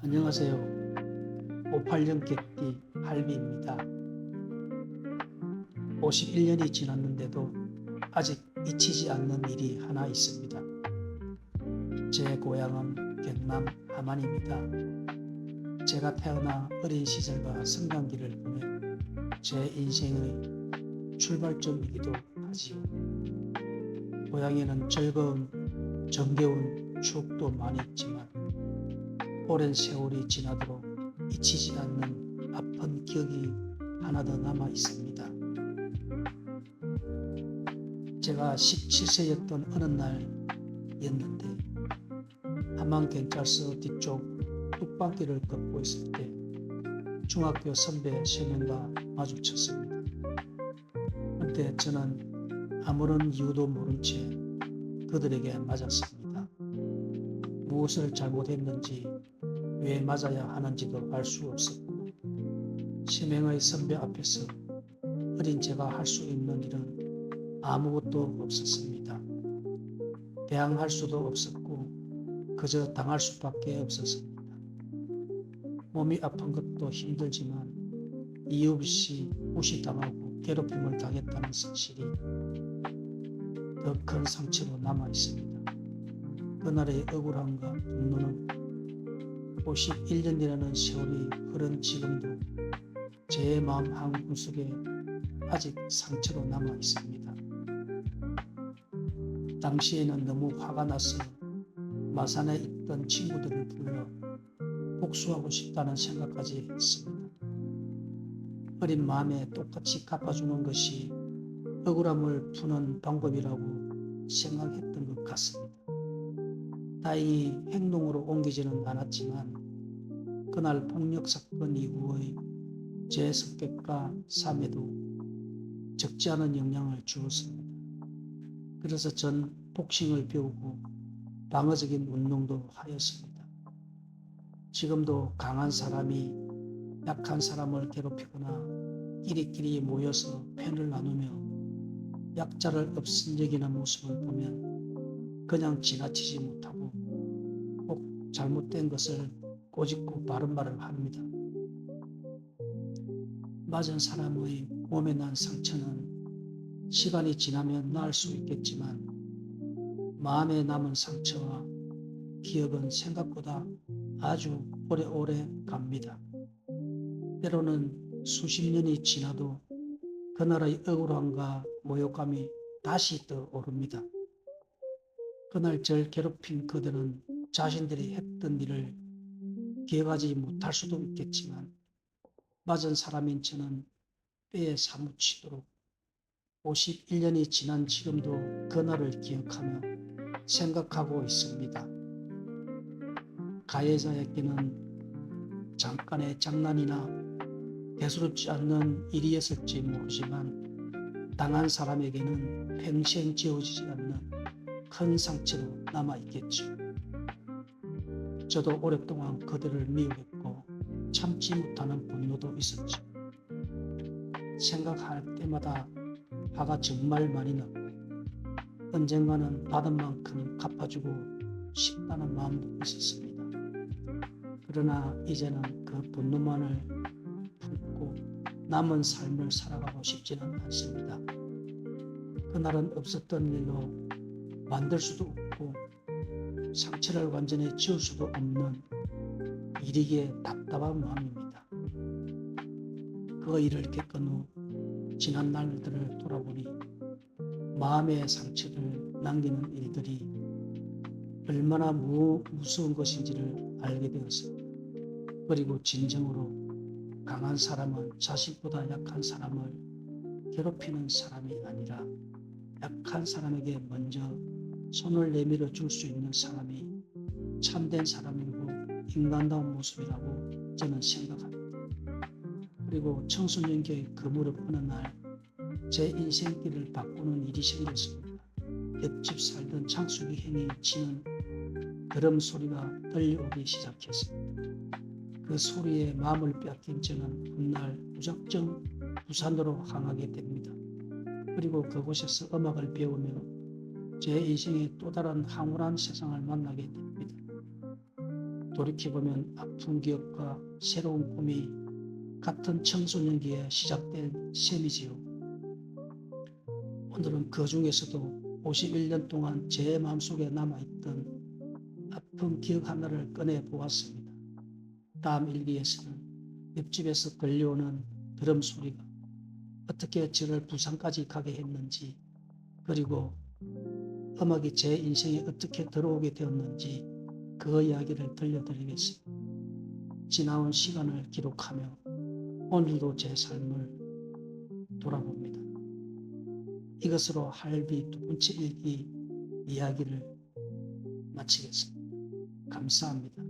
안녕하세요. 58년 개띠 할미입니다. 51년이 지났는데도 아직 잊히지 않는 일이 하나 있습니다. 제 고향은 경남 함안입니다. 제가 태어나 어린 시절과 성장기를 보면 제 인생의 출발점이기도 하지요. 고향에는 즐거운 정겨운 추억도 많이 있지만 오랜 세월이 지나도록 잊히지 않는 아픈 기억이 하나 더 남아 있습니다. 제가 17세였던 어느 날이었는데 함안경찰서 뒤쪽 뚝방길을 걷고 있을 때 중학교 선배 3명과 마주쳤습니다. 그런데 저는 아무런 이유도 모른 채 그들에게 맞았습니다. 무엇을 잘못했는지 왜 맞아야 하는지도 알 수 없었고 3명의 선배 앞에서 어린 제가 할 수 있는 일은 아무것도 없었습니다. 대항할 수도 없었고 그저 당할 수밖에 없었습니다. 몸이 아픈 것도 힘들지만 이유 없이 무시당하고 괴롭힘을 당했다는 사실이 더 큰 상처로 남아 있습니다. 그날의 억울함과 분노는 51년이라는 세월이 흐른 지금도 제 마음 한구석에 아직 상처로 남아 있습니다. 당시에는 너무 화가 나서 마산에 있던 친구들을 불러 복수하고 싶다는 생각까지 했습니다. 어린 마음에 똑같이 갚아주는 것이 억울함을 푸는 방법이라고 생각했던 것 같습니다. 다행히 행동으로 옮기지는 않았지만 그날 폭력사건 이후의 제 성격과 삶에도 적지 않은 영향을 주었습니다. 그래서 전 복싱을 배우고 방어적인 운동도 하였습니다. 지금도 강한 사람이 약한 사람을 괴롭히거나 끼리끼리 모여서 편을 나누며 약자를 업신여기는 모습을 보면 그냥 지나치지 못하고 꼭 잘못된 것을 꼬집고 바른 말을 합니다. 맞은 사람의 몸에 난 상처는 시간이 지나면 나을 수 있겠지만 마음에 남은 상처와 기억은 생각보다 아주 오래오래 갑니다. 때로는 수십 년이 지나도 그날의 억울함과 모욕감이 다시 떠오릅니다. 그날 절 괴롭힌 그들은 자신들이 했던 일을 기억하지 못할 수도 있겠지만 맞은 사람인 저는 뼈에 사무치도록 51년이 지난 지금도 그날을 기억하며 생각하고 있습니다. 가해자에게는 잠깐의 장난이나 대수롭지 않는 일이었을지 모르지만 당한 사람에게는 평생 지워지지 않는 큰 상처로 남아있겠죠. 저도 오랫동안 그들을 미워했고 참지 못하는 분노도 있었죠. 생각할 때마다 화가 정말 많이 나고 언젠가는 받은 만큼 갚아주고 싶다는 마음도 있었습니다. 그러나 이제는 그 분노만을 품고 남은 삶을 살아가고 싶지는 않습니다. 그날은 없었던 일로 만들 수도 없고 상처를 완전히 지울 수도 없는 일이기에 답답한 마음입니다. 그 일을 겪은 후 지난 날들을 돌아보니 마음의 상처를 남기는 일들이 얼마나 무서운 것인지를 알게 되었습니다. 그리고 진정으로 강한 사람은 자신보다 약한 사람을 괴롭히는 사람이 아니라 약한 사람에게 먼저 손을 내밀어 줄 수 있는 사람이 참된 사람이고 인간다운 모습이라고 저는 생각합니다. 그리고 청소년기의 그 무렵 어느 날 제 인생길을 바꾸는 일이 생겼습니다. 옆집 살던 장숙이 형이 치는 드럼 소리가 들려오기 시작했습니다. 그 소리에 마음을 빼앗긴 저는 훗날 무작정 부산으로 향하게 됩니다. 그리고 그곳에서 음악을 배우며 제 인생의 또 다른 황홀한 세상을 만나게 됩니다. 돌이켜보면 아픈 기억과 새로운 꿈이 같은 청소년기에 시작된 셈이지요. 오늘은 그 중에서도 51년 동안 제 마음속에 남아있던 아픈 기억 하나를 꺼내 보았습니다. 다음 일기에서는 옆집에서 들려오는 드럼 소리가 어떻게 저를 부산까지 가게 했는지, 그리고 음악이 제 인생에 어떻게 들어오게 되었는지 그 이야기를 들려드리겠습니다. 지나온 시간을 기록하며 오늘도 제 삶을 돌아봅니다. 이것으로 할비 두 번째 일기 이야기를 마치겠습니다. 감사합니다.